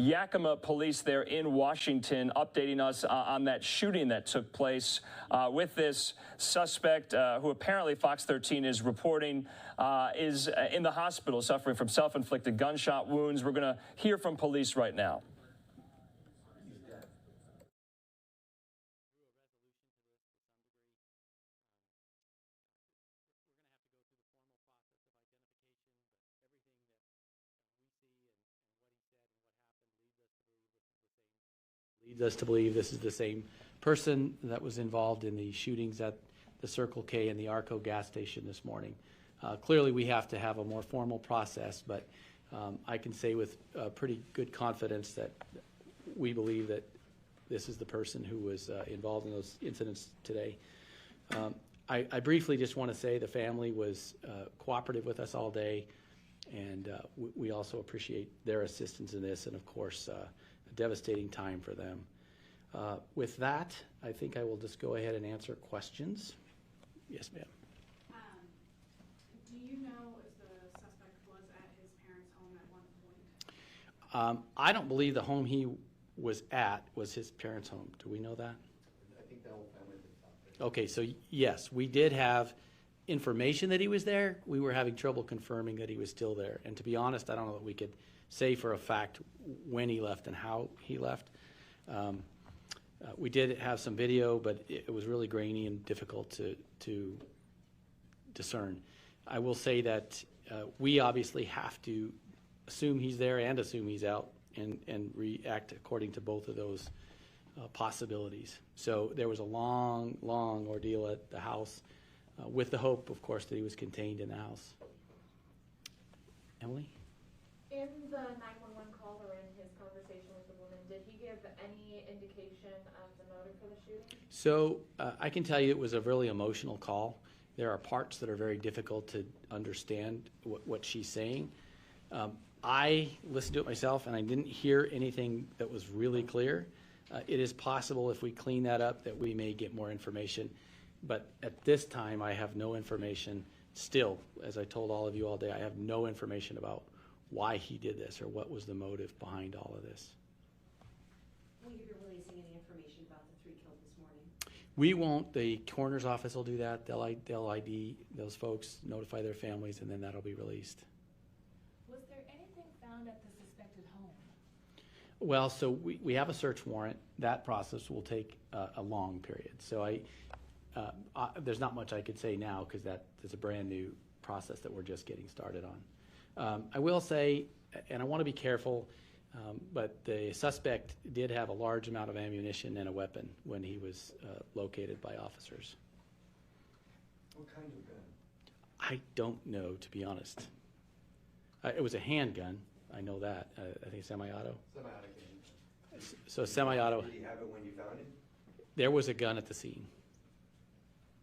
Yakima police there in Washington, updating us on that shooting that took place with this suspect who apparently Fox 13 is reporting is in the hospital suffering from self-inflicted gunshot wounds. We're going to hear from police right now. Leads us to believe this is the same person that was involved in the shootings at the Circle K and the Arco gas station this morning. Clearly, we have to have a more formal process, but I can say with pretty good confidence that we believe that this is the person who was involved in those incidents today. I briefly just want to say the family was cooperative with us all day, and we also appreciate their assistance in this, and of course, a devastating time for them. With that, I think I will just go ahead and answer questions. Yes, ma'am. Do you know if the suspect was at his parents' home at one point? I don't believe the home he was at was his parents' home. Do we know that? I think the whole family was there. Okay, so yes, we did have information that he was there. We were having trouble confirming that he was still there. And to be honest, I don't know that we could say for a fact when he left and how he left. We did have some video, but it was really grainy and difficult to discern. I will say that we obviously have to assume he's there and assume he's out and react according to both of those possibilities. So there was a long, long ordeal at the house with the hope, of course, that he was contained in the house. Emily? In the 911 call or in his conversation with the woman, did he give any indication of the motive for the shooting? So I can tell you it was a really emotional call. There are parts that are very difficult to understand what she's saying. I listened to it myself and I didn't hear anything that was really clear. It is possible if we clean that up that we may get more information. But at this time, I have no information still. As I told all of you all day, I have no information about why he did this or what was the motive behind all of this. Will you be releasing any information about the 3 killed this morning? We won't. The coroner's office will do that. They'll ID those folks, notify their families, and then that'll be released. Was there anything found at the suspected home? Well, so we have a search warrant. That process will take a long period. So there's not much I could say now because that is a brand new process that we're just getting started on. I will say, and I want to be careful, but the suspect did have a large amount of ammunition and a weapon when he was located by officers. What kind of gun? I don't know, to be honest. It was a handgun. I know that. I think semi-auto. Semi-auto. So semi-auto. Did he have it when you found it? There was a gun at the scene.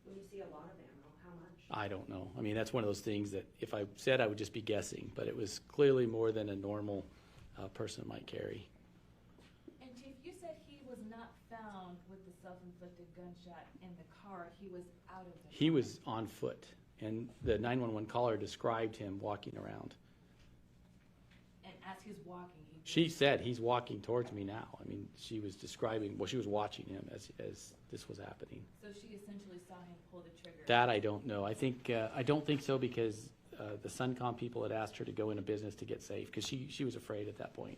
When you see a lot of ammo, how much? I don't know. I mean, that's one of those things that if I said, I would just be guessing, but it was clearly more than a normal person might carry. And Chief, you said he was not found with the self-inflicted gunshot in the car. He was out of the car. He was on foot, and the 911 caller described him walking around. And as he's walking, She said he's walking towards me now. I mean, she was describing, well, she was watching him as this was happening. So she essentially saw him pull the trigger. That I don't know. I don't think so because the Suncom people had asked her to go into business to get safe because she was afraid at that point.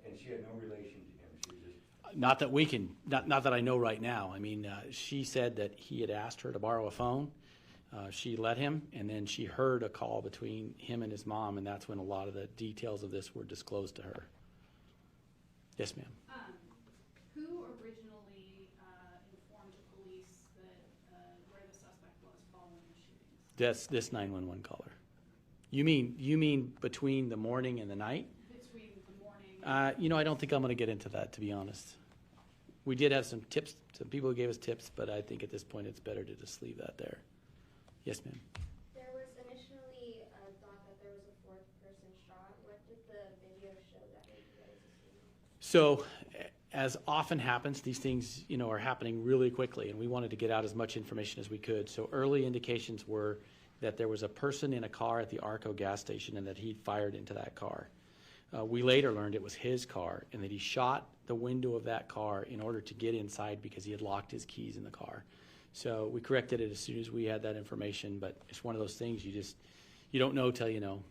And she had no relation to him. She was just... Not that we can, not that I know right now. I mean, she said that he had asked her to borrow a phone. She let him, and then she heard a call between him and his mom, and that's when a lot of the details of this were disclosed to her. Yes, ma'am. Who originally informed the police that where the suspect was following the shootings? This 911 caller. You mean between the morning and the night? Between the morning. I don't think I'm going to get into that, to be honest. We did have some tips, some people who gave us tips, but I think at this point it's better to just leave that there. Yes, ma'am. There was initially thought that there was a 4th person shot. What did the video show that made you guys assume? So, as often happens, these things, are happening really quickly, and we wanted to get out as much information as we could. So early indications were that there was a person in a car at the Arco gas station and that he fired into that car. We later learned it was his car and that he shot the window of that car in order to get inside because he had locked his keys in the car. So we corrected it as soon as we had that information, but it's one of those things you don't know till you know.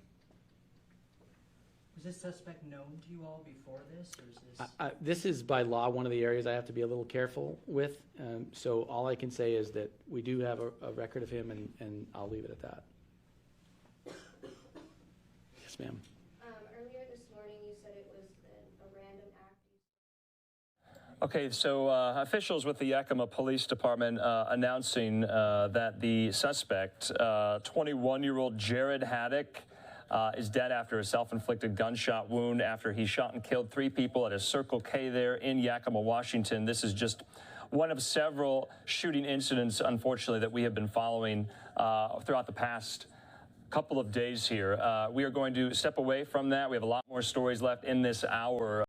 Was this suspect known to you all before this, or is this? This is by law one of the areas I have to be a little careful with. So all I can say is that we do have a record of him, and I'll leave it at that. Yes, ma'am. Earlier this morning, you said it was a random act. Okay, so officials with the Yakima Police Department announcing that the suspect, 21-year-old Jared Haddock, is dead after a self-inflicted gunshot wound after he shot and killed 3 people at a Circle K there in Yakima, Washington. This is just one of several shooting incidents, unfortunately, that we have been following throughout the past couple of days here. We are going to step away from that. We have a lot more stories left in this hour.